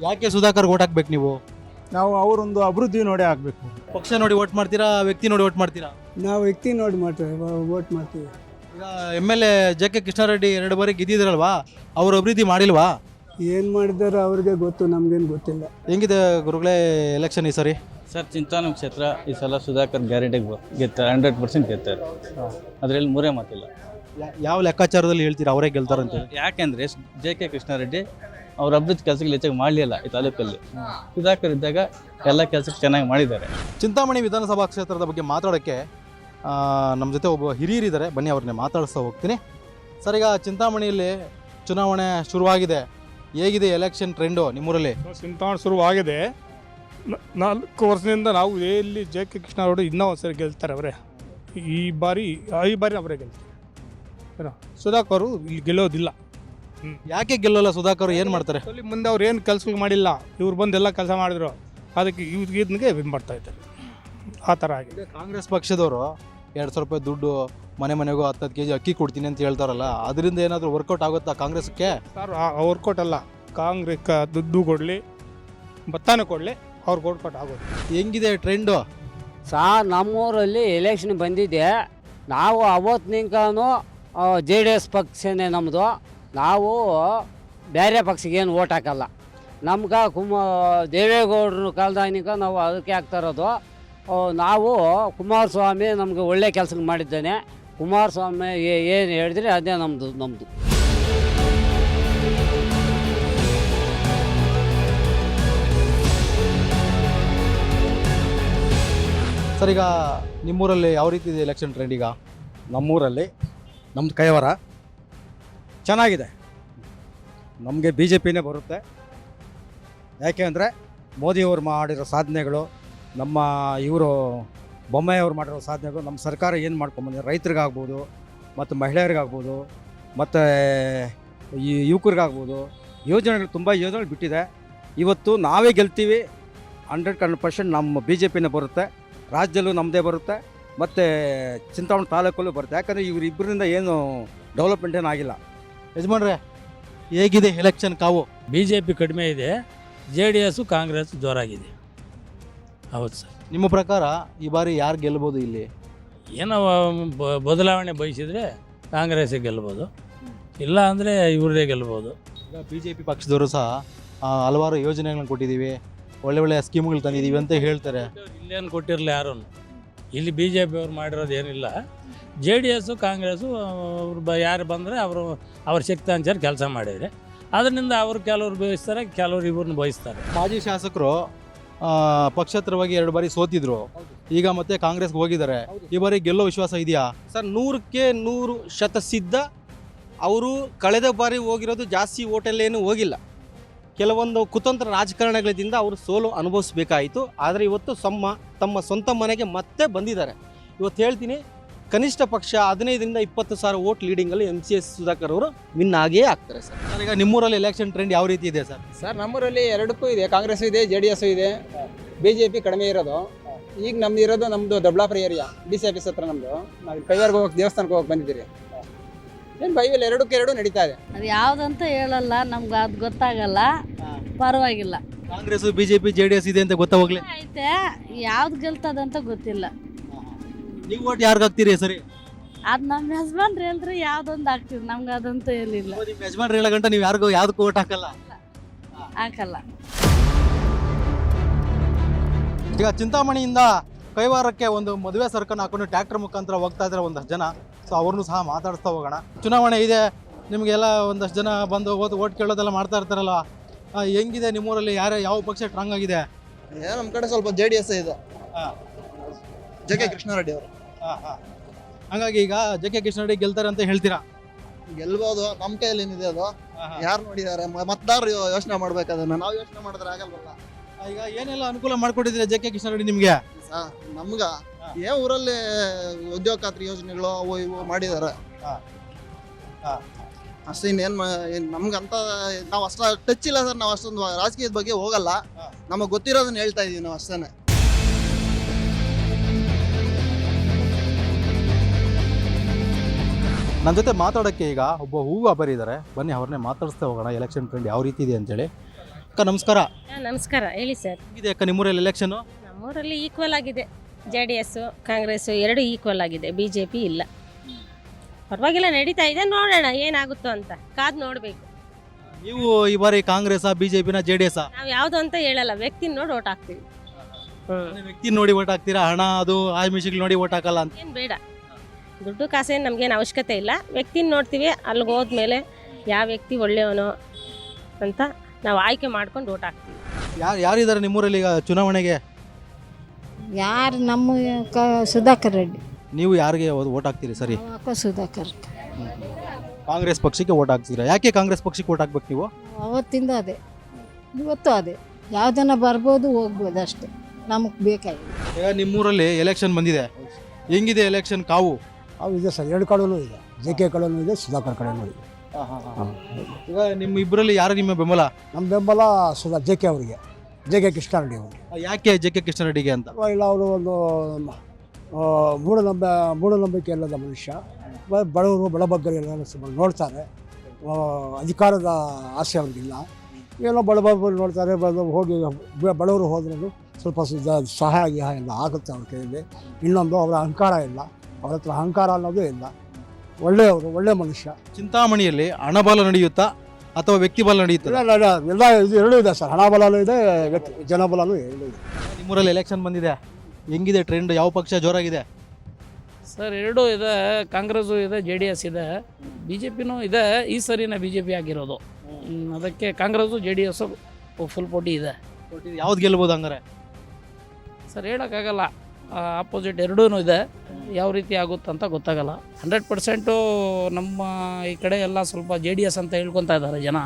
ಯಾಕೆ ಸುಧಾಕರ್ ಓಟ್ ಹಾಕ್ಬೇಕು ನೀವು? ನಾವು ಅವರೊಂದು ಅಭಿವೃದ್ಧಿ ನೋಡಿ ಹಾಕಬೇಕು. ಪಕ್ಷ ನೋಡಿ ಓಟ್ ಮಾಡ್ತೀರಾ, ವ್ಯಕ್ತಿ ನೋಡಿ ಓಟ್ ಮಾಡ್ತೀರಾ? ನಾವು ವ್ಯಕ್ತಿ ನೋಡಿ ವೋಟ್ ಮಾಡ್ತೀವಿ. ಈಗ MLA JK ಕೃಷ್ಣಾರೆಡ್ಡಿ 2 ಬಾರಿ ಗೆದ್ದಿದ್ರಲ್ವಾ, ಅವರು ಅಭಿವೃದ್ಧಿ ಮಾಡಿಲ್ವಾ? ಏನು ಮಾಡಿದಾರೋ ಅವ್ರಿಗೆ ಗೊತ್ತು, ನಮಗೇನು ಗೊತ್ತಿಲ್ಲ. ಹೆಂಗಿದೆ ಗುರುಗಳೇ ಎಲೆಕ್ಷನ್ ಈ ಸರಿ? ಸರ್, ಚಿಂತಾಮಣಿ ಕ್ಷೇತ್ರ ಈ ಸಲ ಸುಧಾಕರ್ ಗ್ಯಾರಂಟಿಗೆ ಗೆಲ್ತಾರೆ, 100% ಗೆಲ್ತಾರೆ. ಅದರಲ್ಲಿ ಮೂರೇ ಮಾತಿಲ್ಲ. ಯಾವ ಲೆಕ್ಕಾಚಾರದಲ್ಲಿ ಹೇಳ್ತೀರಾ ಅವರೇ ಗೆಲ್ತಾರಂತ? ಯಾಕೆಂದರೆ JK ಕೃಷ್ಣಾರೆಡ್ಡಿ ಅವ್ರ ಅಭಿವೃದ್ಧಿ ಕೆಲಸಗಳು ಹೆಚ್ಚಾಗಿ ಮಾಡಲಿಲ್ಲ ಈ ತಾಲೂಕಲ್ಲಿ. ಸುಧಾಕರ್ ಇದ್ದಾಗ ಎಲ್ಲ ಕೆಲಸಕ್ಕೆ ಚೆನ್ನಾಗಿ ಮಾಡಿದ್ದಾರೆ. ಚಿಂತಾಮಣಿ ವಿಧಾನಸಭಾ ಕ್ಷೇತ್ರದ ಬಗ್ಗೆ ಮಾತಾಡೋಕ್ಕೆ ನಮ್ಮ ಜೊತೆ ಒಬ್ಬ ಹಿರಿಯರಿದ್ದಾರೆ, ಬನ್ನಿ ಅವ್ರನ್ನೇ ಮಾತಾಡಿಸ್ತಾ ಹೋಗ್ತೀನಿ. ಸರ್, ಈಗ ಚಿಂತಾಮಣಿಯಲ್ಲಿ ಚುನಾವಣೆ ಶುರುವಾಗಿದೆ, ಹೇಗಿದೆ ಎಲೆಕ್ಷನ್ ಟ್ರೆಂಡು ನಿಮ್ಮೂರಲ್ಲಿ? ಚಿಂತಾಮಣಿ ಶುರುವಾಗಿದೆ. 4 ವರ್ಷದಿಂದ ನಾವು ಎಲ್ಲಿ JK ಕೃಷ್ಣಾರೆಡ್ಡಿ ಇನ್ನೂ ಒಂದ್ಸರಿ ಗೆಲ್ತಾರೆ ಅವರೇ. ಈ ಬಾರಿ ಅವರೇ ಗೆಲ್ತಾರೆ. ಸುಧಾಕರ್ ಇಲ್ಲಿ ಗೆಲ್ಲೋದಿಲ್ಲ. ಯಾಕೆ ಗೆಲ್ಲೋಲ್ಲ ಸುಧಾಕರ್? ಏನು ಮಾಡ್ತಾರೆ? ಮುಂದೆ ಅವ್ರು ಏನು ಕೆಲಸಗಳು ಮಾಡಿಲ್ಲ, ಇವ್ರು ಬಂದು ಎಲ್ಲ ಕೆಲಸ ಮಾಡಿದ್ರು, ಅದಕ್ಕೆ ಇದನ್ಗೆ ಇದು ಮಾಡ್ತಾ ಇದ್ದಾರೆ. ಆ ಥರ ಆಗಿದೆ. ಕಾಂಗ್ರೆಸ್ ಪಕ್ಷದವರು 2,000 ರೂಪಾಯಿ ದುಡ್ಡು, ಮನೆಗೂ 10 kg ಅಕ್ಕಿ ಕೊಡ್ತೀನಿ ಅಂತ ಹೇಳ್ತಾರಲ್ಲ, ಅದರಿಂದ ಏನಾದರೂ ವರ್ಕೌಟ್ ಆಗುತ್ತಾ ಕಾಂಗ್ರೆಸ್ಗೆ? ಸರ್, ವರ್ಕೌಟ್ ಅಲ್ಲ. ಕಾಂಗ್ರೆಸ್ ದುಡ್ಡು ಕೊಡಲಿ, ಭತ್ತಾನೆ ಕೊಡಲಿ, ಅವ್ರಿಗೆ ವರ್ಕೌಟ್ ಆಗೋದು. ಹೆಂಗಿದೆ ಟ್ರೆಂಡು? ನಮ್ಮೂರಲ್ಲಿ ಎಲೆಕ್ಷನ್ ಬಂದಿದೆ. ನಾವು ಅವತ್ತಿನಿಂದನೂ JDS ಪಕ್ಷನೇ ನಮ್ಮದು. ನಾವು ಬೇರೆ ಪಕ್ಷಕ್ಕೆ ಏನು ಓಟ್ ಹಾಕಲ್ಲ. ನಮ್ಗೆ ದೇವೇಗೌಡರ ಕಾಲದಾನಿಕ ನಾವು ಅದಕ್ಕೆ ಹಾಕ್ತಾ ಇರೋದು. ನಾವು ಕುಮಾರಸ್ವಾಮಿ ನಮಗೆ ಒಳ್ಳೆ ಕೆಲಸ ಮಾಡಿದ್ದಾನೆ. ಕುಮಾರಸ್ವಾಮಿ ಏನು ಹೇಳಿದ್ರೆ ಅದೇ ನಮ್ಮದು. ಸರ್, ಈಗ ನಿಮ್ಮೂರಲ್ಲಿ ಯಾವ ರೀತಿ ಇದೆ ಎಲೆಕ್ಷನ್ ಟ್ರೆಂಡ್? ಈಗ ನಮ್ಮೂರಲ್ಲಿ ನಮ್ಮದು ಕೈವಾರ ಚೆನ್ನಾಗಿದೆ. ನಮಗೆ BJPನೇ ಬರುತ್ತೆ. ಯಾಕೆ ಅಂದರೆ ಮೋದಿಯವರು ಮಾಡಿರೋ ಸಾಧನೆಗಳು, ನಮ್ಮ ಇವರು ಬೊಮ್ಮಾಯಿಯವ್ರು ಮಾಡಿರೋ ಸಾಧನೆಗಳು, ನಮ್ಮ ಸರ್ಕಾರ ಏನು ಮಾಡ್ಕೊಂಬಂದಿದೆ, ರೈತರಿಗಾಗ್ಬೋದು, ಮತ್ತು ಮಹಿಳೆಯರಿಗಾಗ್ಬೋದು, ಮತ್ತು ಈ ಯುವಕರಿಗಾಗ್ಬೋದು, ಯೋಜನೆಗಳು ತುಂಬ ಯೋಜನೆಗಳು ಬಿಟ್ಟಿದೆ. ಇವತ್ತು ನಾವೇ ಗೆಲ್ತೀವಿ, 100% ನಮ್ಮ BJPನೇ ಬರುತ್ತೆ. ರಾಜ್ಯದಲ್ಲೂ ನಮ್ಮದೇ ಬರುತ್ತೆ, ಮತ್ತು ಚಿಂತಾಮಣಿ ತಾಲೂಕಲ್ಲೂ ಬರುತ್ತೆ. ಯಾಕಂದರೆ ಇವರಿಬ್ಬರಿಂದ ಏನು ಡೆವಲಪ್ಮೆಂಟ್ ಏನು ಆಗಿಲ್ಲ. ಯಜಮಾನ್ರೆ, ಹೇಗಿದೆ ಎಲೆಕ್ಷನ್ ಕಾವು? BJP ಕಡಿಮೆ ಇದೆ, JDS ಕಾಂಗ್ರೆಸ್ ಜೋರಾಗಿದೆ. ಹೌದು ಸರ್. ನಿಮ್ಮ ಪ್ರಕಾರ ಈ ಬಾರಿ ಯಾರು ಗೆಲ್ಬೋದು ಇಲ್ಲಿ? ಏನೋ ಬದಲಾವಣೆ ಬಯಸಿದರೆ ಕಾಂಗ್ರೆಸ್ಸಿಗೆ ಗೆಲ್ಬೋದು, ಇಲ್ಲ ಅಂದರೆ ಇವ್ರದೇ ಗೆಲ್ಬೋದು. ಈಗ BJP ಪಕ್ಷದವರು ಸಹ ಹಲವಾರು ಯೋಜನೆಗಳನ್ನ ಕೊಟ್ಟಿದ್ದೀವಿ, ಒಳ್ಳೆ ಸ್ಕೀಮ್ಗಳು ತಂದಿದ್ದೀವಿ ಅಂತ ಹೇಳ್ತಾರೆ. ಇಲ್ಲೇನು ಕೊಟ್ಟಿರಲಿಲ್ಲ ಯಾರೂ. ಇಲ್ಲಿ BJP ಅವ್ರು ಮಾಡಿರೋದು ಏನಿಲ್ಲ. JDS ಕಾಂಗ್ರೆಸ್ಸು ಅವ್ರು ಯಾರು ಬಂದರೆ ಅವ್ರ ಶಕ್ತಿ ಅನುಸಾರ ಕೆಲಸ ಮಾಡಿದರೆ ಅದರಿಂದ ಅವರು ಕೆಲವ್ರು ಬಯಸ್ತಾರೆ, ಕೆಲವ್ರು ಇವ್ರನ್ನ ಬಯಸ್ತಾರೆ. ಮಾಜಿ ಶಾಸಕರು ಪಕ್ಷೇತರವಾಗಿ 2 ಬಾರಿ ಸೋತಿದ್ರು. ಈಗ ಮತ್ತೆ ಕಾಂಗ್ರೆಸ್ಗೆ ಹೋಗಿದ್ದಾರೆ. ಈ ಬಾರಿ ಗೆಲ್ಲೋ ವಿಶ್ವಾಸ ಇದೆಯಾ? ಸರ್ 100ಕ್ಕೆ 100% ಸಿದ್ಧ. ಅವರು ಕಳೆದ ಬಾರಿ ಹೋಗಿರೋದು ಜಾಸ್ತಿ ಓಟಲ್ಲೇನು ಹೋಗಿಲ್ಲ. ಕೆಲವೊಂದು ಕುತಂತ್ರ ರಾಜಕಾರಣಗಳಿಂದ ಅವರು ಸೋಲು ಅನುಭವಿಸಬೇಕಾಯಿತು. ಆದರೆ ಇವತ್ತು ತಮ್ಮ ಸ್ವಂತ ಮನೆಗೆ ಮತ್ತೆ ಬಂದಿದ್ದಾರೆ. ಇವತ್ತು ಹೇಳ್ತೀನಿ, ಕನಿಷ್ಠ ಪಕ್ಷ 15ರಿಂದ 20 ಸಾವಿರ ವೋಟ್ ಲೀಡಿಂಗಲ್ಲಿ MCS ಸುಧಾಕರ್ ಅವರು ವಿನ್ ಆಗೇ ಆಗ್ತಾರೆ ಸರ್. ಈಗ ನಿಮ್ಮೂರಲ್ಲಿ ಎಲೆಕ್ಷನ್ ಟ್ರೆಂಡ್ ಯಾವ ರೀತಿ ಇದೆ ಸರ್? ಸರ್ ನಮ್ಮೂರಲ್ಲಿ ಎರಡಕ್ಕೂ ಇದೆ, ಕಾಂಗ್ರೆಸ್ ಇದೆ, JDS ಇದೆ, BJP ಕಡಿಮೆ ಇರೋದು. ಈಗ ನಮ್ಮದು ದೊಡ್ಡಬಳ್ಳಾಪುರ ಏರಿಯಾ DC ಆಫೀಸ್ ಹತ್ರ ನಮ್ಮದು. ನಾವು ಕೈವಾರ್ಗೆ ಹೋಗಕ್ಕೆ ದೇವಸ್ಥಾನಕ್ಕೆ ಹೋಗಕ್ಕೆ ಬಂದಿದ್ದೀರಿ. ಏನು ಬೈವಲ್ಲಿ ಎರಡೂ ನಡೀತಾ ಇದೆ. ಅದು ಯಾವುದಂತ ಹೇಳಲ್ಲ, ನಮ್ಗೆ ಅದು ಗೊತ್ತಾಗಲ್ಲ. ಪರವಾಗಿಲ್ಲ. ಕಾಂಗ್ರೆಸ್ BJP JDS ಇದೆ ಅಂತ ಗೊತ್ತಾಗಲೇ ಐತೆ, ಯಾವ್ದು ಗೆಲ್ತದಂತ ಗೊತ್ತಿಲ್ಲ. ನೀವು ಓಟ್ ಯಾರಿಗೆ ಹಾಕ್ತೀರಿ ಸರಿ? ಅದು ನಮ್ಮ ಯಜಮಾನ್ರು ಹೇಳ್ರಿ ಯಾವ್ದೊಂದು ಹಾಕ್ತೀವಿ, ನಮ್ಗೆ ಅದಂತೂ ಏನಿಲ್ಲ. ನಿಮ್ಮ ಯಜಮಾನ್ರು ಹೇಳೋ ಗಂಟ ನೀವು ಯಾವ್ದಕ್ಕೂ ಓಟ್ ಹಾಕಲ್ಲ? ಹಾಕಲ್ಲ. ಈಗ ಚಿಂತಾಮಣಿಯಿಂದ ಕೈವಾರಕ್ಕೆ ಒಂದು ಮದುವೆ ಸರ್ಕನ್ನು ಹಾಕೊಂಡು ಟ್ರ್ಯಾಕ್ಟರ್ ಮುಖಾಂತರ ಹೋಗ್ತಾ ಇದ್ದಾರೆ ಒಂದಷ್ಟು ಜನ. ಸೊ ಅವ್ರನ್ನೂ ಸಹ ಮಾತಾಡಿಸ್ತಾ ಹೋಗೋಣ. ಚುನಾವಣೆ ಇದೆ, ನಿಮಗೆಲ್ಲ ಒಂದಷ್ಟು ಜನ ಬಂದು ಓಟ್ ಕೇಳೋದೆಲ್ಲ ಮಾಡ್ತಾ ಇರ್ತಾರಲ್ಲ, ಹೆಂಗಿದೆ ನಿಮ್ಮೂರಲ್ಲಿ? ಯಾವ ಪಕ್ಷ ಸ್ಟ್ರಾಂಗ್ ಆಗಿದೆ? ನಮ್ಮ ಕಡೆ ಸ್ವಲ್ಪ JDS ಇದೆ, JK ಕೃಷ್ಣಾರೆಡ್ಡಿ ಅವರು. ಹಂಗಾಗಿ ಈಗ JK ಕೃಷ್ಣಾರೆಡ್ಡಿ ಗೆಲ್ತಾರೆ ಅಂತ ಹೇಳ್ತೀರಾ? ಗೆಲ್ಬೋದು, ನಮ್ಮ ಕೈಯಲ್ಲಿ ಏನಿದೆ ಅದು. ಯಾರು ನೋಡಿದ್ದಾರೆ? ಮತದಾರರು ಯೋಚನೆ ಮಾಡ್ಬೇಕಾದನ್ನ, ನಾವು ಯೋಚನೆ ಮಾಡಿದ್ರೆ ಆಗಲ್ವಲ್ಲ. ಈಗ ಏನೆಲ್ಲ ಅನುಕೂಲ ಮಾಡ್ಕೊಟ್ಟಿದ್ರೆ JK ಕೃಷ್ಣಾರೆಡ್ಡಿ ನಿಮಗೆ? ನಮ್ಗ ಏನ್ ಊರಲ್ಲಿ ಉದ್ಯೋಗ ಖಾತ್ರಿ ಯೋಜನೆಗಳು ಅವು ಇವು ಮಾಡಿದ್ದಾರೆ ಅಷ್ಟೇ. ನಮ್ಗಂತ ನಾವು ಅಷ್ಟ ಟಚ್ ಇಲ್ಲ ಸರ್. ನಾವು ಅಷ್ಟೊಂದು ರಾಜಕೀಯದ ಬಗ್ಗೆ ಹೋಗಲ್ಲ. ನಮಗೆ ಗೊತ್ತಿರೋದನ್ನ ಹೇಳ್ತಾ ಇದೀವಿ ನಾವು ಅಷ್ಟೇನೆ. ನನ್ನ ಜೊತೆ ಮಾತಾಡೋಕ್ಕೆ ಈಗ ಒಬ್ಬ ಹೂವು ವ್ಯಾಪಾರಿ ಇದ್ದಾರೆ. ಬನ್ನಿ ಅವ್ರನ್ನೇ ಮಾತಾಡಿಸ್ತಾ ಹೋಗೋಣ, ಎಲೆಕ್ಷನ್ ಟ್ರೆಂಡ್ ಯಾವ ರೀತಿ ಇದೆ ಅಂತೇಳಿ. ಅಕ್ಕ ನಮಸ್ಕಾರ. ನಮಸ್ಕಾರ, ಹೇಳಿ ಸರ್. ಇದೆ ಅಕ್ಕ ನಿಮ್ಮೂರಲ್ಲಿ ಎಲೆಕ್ಷನ್? ನಮ್ಮೂರಲ್ಲಿ ಈಕ್ವಲ್ ಆಗಿದೆ. JDS ಕಾಂಗ್ರೆಸ್ ಎರಡು ಈಕ್ವಲ್ ಆಗಿದೆ, BJP ಇಲ್ಲ. ಪರವಾಗಿಲ್ಲ, ನಡೀತಾ ಇದೆ. ನೋಡೋಣ ಏನಾಗುತ್ತೋ ಅಂತ ಕಾದ್ ನೋಡ್ಬೇಕು. ನೀವು ಈ ಬಾರಿ ಕಾಂಗ್ರೆಸ್ BJPನ JDS? ನಾವು ಯಾವ್ದು ಅಂತ ಹೇಳಲ್ಲ, ವ್ಯಕ್ತಿ ನೋಡಿ ಓಟ್ ಹಾಕ್ತೀವಿ. ವ್ಯಕ್ತಿ ನೋಡಿ ಓಟ್ ಹಾಕ್ತೀರಾ? ಹಣ ಅದು ಆಮಿಷಗಳು ನೋಡಿ ಓಟ್ ಹಾಕಲ್ಲ ಅಂತ ಏನ್ ಬೇಡ, ದುಡ್ಡು ಕಾಸೇನು ನಮ್ಗೇನು ಅವಶ್ಯಕತೆ ಇಲ್ಲ. ವ್ಯಕ್ತಿನ ನೋಡ್ತೀವಿ, ಅಲ್ಲಿಗೆ ಹೋದ್ಮೇಲೆ ಯಾವ ವ್ಯಕ್ತಿ ಒಳ್ಳೆಯವನು ಅಂತ ನಾವು ಆಯ್ಕೆ ಮಾಡ್ಕೊಂಡು ಓಟ್ ಹಾಕ್ತೀವಿ. ಯಾರಿದ್ದಾರೆ ನಿಮ್ಮೂರಲ್ಲಿ ಈಗ ಚುನಾವಣೆಗೆ? ಯಾರು ನಮ್ಮ ಸುಧಾಕರ್ ರೆಡ್ಡಿ. ನೀವು ಯಾರಿಗೆ ಓಟ್ ಹಾಕ್ತೀರಿ ಸರಿ? ಸುಧಾಕರ್. ಕಾಂಗ್ರೆಸ್ ಪಕ್ಷಕ್ಕೆ ಓಟ್ ಹಾಕ್ತೀರಾ? ಯಾಕೆ ಕಾಂಗ್ರೆಸ್ ಪಕ್ಷಕ್ಕೆ ಓಟ್ ಹಾಕ್ಬೇಕು ನೀವು? ಅವತ್ತಿಂದ ಅದೇ, ಇವತ್ತು ಅದೇ. ಯಾವ್ದನ್ನ ಬರ್ಬೋದು ಹೋಗ್ಬೋದು ಅಷ್ಟೇ, ನಮಗೆ ಬೇಕಾಗಿದೆ. ಈಗ ನಿಮ್ಮೂರಲ್ಲಿ ಎಲೆಕ್ಷನ್ ಬಂದಿದೆ, ಹೆಂಗಿದೆ ಎಲೆಕ್ಷನ್ ಕಾವು? ಅವು ಇದೆ ಸರ್, 2 ಕಡೆನೂ ಇದೆ. JK ಕಡೆನೂ ಇದೆ, ಸುಧಾಕರ್ ಕಡೆನೂ ಇದೆ. ಈಗ ನಿಮ್ಮ ಇಬ್ಬರಲ್ಲಿ ಯಾರು ನಿಮ್ಮ ಬೆಂಬಲ? ನಮ್ಮ ಬೆಂಬಲ JK ಅವರಿಗೆ, JK ಕೃಷ್ಣಾರೆಡ್ಡಿ ಅವರಿಗೆ. ಯಾಕೆ JK ಕೃಷ್ಣಾರೆಡ್ಡಿಗೆ ಅಂತ? ಇಲ್ಲ, ಅವರು ಒಂದು ಮೂಢನಂಬಿಕೆ ಇಲ್ಲದ ಮನುಷ್ಯ. ಬಡವರು ಬಡಬಗ್ಗರು ಎಲ್ಲ ನೋಡ್ತಾರೆ. ಅಧಿಕಾರದ ಆಸೆ ಅವ್ರಿಗಿಲ್ಲ. ಏನೋ ಬಡಬಗ್ಗರು ನೋಡ್ತಾರೆ, ಹೋಗಿ ಬಡವರು ಹೋದ್ರೂ ಸ್ವಲ್ಪ ಸಹಾಯ ಎಲ್ಲ ಆಗುತ್ತೆ ಅವ್ರ ಕೈಯಲ್ಲಿ. ಇನ್ನೊಂದು ಅವರ ಅಹಂಕಾರ ಇಲ್ಲ, ಅವ್ರ ಹತ್ರ ಅಹಂಕಾರ ಅನ್ನೋದು ಇಲ್ಲ. ಒಳ್ಳೆಯವರು, ಒಳ್ಳೆ ಮನುಷ್ಯ. ಚಿಂತಾಮಣಿಯಲ್ಲಿ ಹಣಬಲ ನಡೆಯುತ್ತಾ ಅಥವಾ ವ್ಯಕ್ತಿ ಬಲ ನಡೆಯುತ್ತಾ? ಎಲ್ಲ ಇದು ಎರಡೂ ಇದೆ ಸರ್, ಹಣಬಲನೂ ಇದೆ, ಜನಬಲನೂ ಎರಡೂ ಇದೆ. ನಿಮ್ಮೂರಲ್ಲಿ ಎಲೆಕ್ಷನ್ ಬಂದಿದೆ, ಹೆಂಗಿದೆ ಟ್ರೆಂಡ್? ಯಾವ ಪಕ್ಷ ಜೋರಾಗಿದೆ ಸರ್? ಎರಡೂ ಇದೆ, ಕಾಂಗ್ರೆಸ್ಸು ಇದೆ, JDS ಇದೆ, BJPನೂ ಇದೆ. ಈ ಸರಿನ BJP ಆಗಿರೋದು. ಅದಕ್ಕೆ ಕಾಂಗ್ರೆಸ್ಸು JDS ಫುಲ್ ಪೋಟಿ ಇದೆ. ಯಾವ್ದು ಗೆಲ್ಬೋದು ಹಂಗಾರೆ ಸರ್? ಹೇಳೋಕ್ಕಾಗಲ್ಲ, ಆಪೋಸಿಟ್ ಎರಡೂ ಇದೆ. ಯಾವ ರೀತಿ ಆಗುತ್ತಂತ ಗೊತ್ತಾಗಲ್ಲ. 100% ನಮ್ಮ ಈ ಕಡೆ ಎಲ್ಲ ಸ್ವಲ್ಪ JDS ಅಂತ ಹೇಳ್ಕೊತಾ ಇದ್ದಾರೆ ಜನ.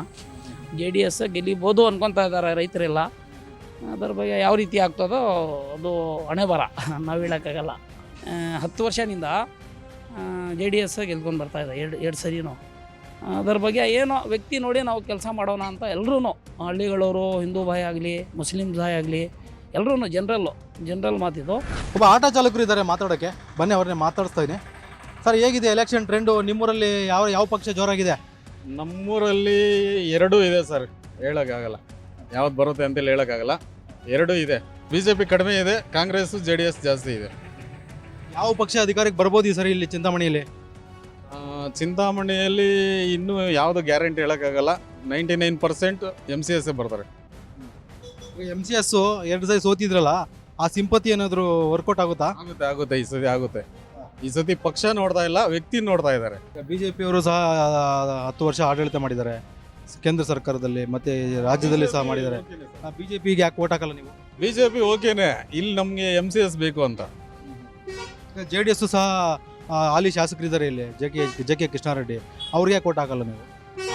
JDS ಗೆಲ್ಲಿಬೋದು ಅನ್ಕೊತಾ ಇದ್ದಾರೆ ರೈತರೆಲ್ಲ. ಅದರ ಬಗ್ಗೆ ಯಾವ ರೀತಿ ಆಗ್ತದೋ ಅದು ಹಣೆ ಬರ, ನಾವು ಹೇಳೋಕ್ಕಾಗಲ್ಲ. 10 ವರ್ಷದಿಂದ JDS ಗೆಲ್ಕೊಂಡು ಬರ್ತಾಯಿದೆ, ಎರಡು ಸರಿನೂ. ಅದರ ಬಗ್ಗೆ ಏನೋ ವ್ಯಕ್ತಿ ನೋಡಿ ನಾವು ಕೆಲಸ ಮಾಡೋಣ ಅಂತ ಎಲ್ಲರೂ, ಹಳ್ಳಿಗಳವರು, ಹಿಂದೂ ಭಾಯ್ ಆಗಲಿ, ಮುಸ್ಲಿಂ ಭಾಯ್ ಆಗಲಿ, ಎಲ್ಲರೂ ಜನರಲ್ ಮಾತಿದ್ದು. ಒಬ್ಬ ಆಟೋ ಚಾಲಕರು ಇದ್ದಾರೆ ಮಾತಾಡೋಕ್ಕೆ, ಬನ್ನಿ ಅವ್ರನ್ನೇ ಮಾತಾಡಿಸ್ತಾ ಇದ್ದೀನಿ. ಸರ್, ಹೇಗಿದೆ ಎಲೆಕ್ಷನ್ ಟ್ರೆಂಡು? ನಿಮ್ಮೂರಲ್ಲಿ ಯಾವ ಪಕ್ಷ ಜೋರಾಗಿದೆ? ನಮ್ಮೂರಲ್ಲಿ ಎರಡೂ ಇದೆ ಸರ್, ಹೇಳೋಕ್ಕಾಗಲ್ಲ. ಯಾವ್ದು ಬರುತ್ತೆ ಅಂತೇಳಿ ಹೇಳೋಕ್ಕಾಗಲ್ಲ. ಎರಡೂ ಇದೆ. BJP ಕಡಿಮೆ ಇದೆ, ಕಾಂಗ್ರೆಸ್ಸು JDS ಜಾಸ್ತಿ ಇದೆ. ಯಾವ ಪಕ್ಷ ಅಧಿಕಾರಕ್ಕೆ ಬರ್ಬೋದು ಈ ಸರಿ ಇಲ್ಲಿ ಚಿಂತಾಮಣಿಯಲ್ಲಿ? ಚಿಂತಾಮಣಿಯಲ್ಲಿ ಇನ್ನೂ ಯಾವುದು ಗ್ಯಾರಂಟಿ ಹೇಳೋಕ್ಕಾಗಲ್ಲ. 99% MCS ಬರ್ತಾರೆ. MCS 2 ಸರಿ ಸೋತಿದ್ರಲ್ಲ, ಆ ಸಿಂಪತಿ ಏನಾದರೂ ವರ್ಕೌಟ್ ಆಗುತ್ತಾ? ಆಗುತ್ತೆ ಈ ಸತಿ ಆಗುತ್ತೆ. ಈ ಸತಿ ಪಕ್ಷ ನೋಡ್ತಾ ಇಲ್ಲ, ವ್ಯಕ್ತಿ ನೋಡ್ತಾ ಇದ್ದಾರೆ. BJP ಅವರು ಸಹ 10 ವರ್ಷ ಆಡಳಿತ ಮಾಡಿದ್ದಾರೆ ಕೇಂದ್ರ ಸರ್ಕಾರದಲ್ಲಿ, ಮತ್ತೆ ರಾಜ್ಯದಲ್ಲಿ ಸಹ ಮಾಡಿದ್ದಾರೆ. BJPಗೆ ಯಾಕೆ ಓಟ್ ಹಾಕಲ್ಲ ನೀವು? BJP ಓಕೆನೆ, ಇಲ್ಲಿ ನಮಗೆ MCS ಬೇಕು ಅಂತ. JDS ಸಹ ಹಾಲಿ ಶಾಸಕರಿದ್ದಾರೆ ಇಲ್ಲಿ, ಜೆ ಕೆ ಕೃಷ್ಣಾರೆಡ್ಡಿ, ಅವ್ರಿಗೆ ಕೋಟ್ ಹಾಕಲ್ಲ ನೀವು?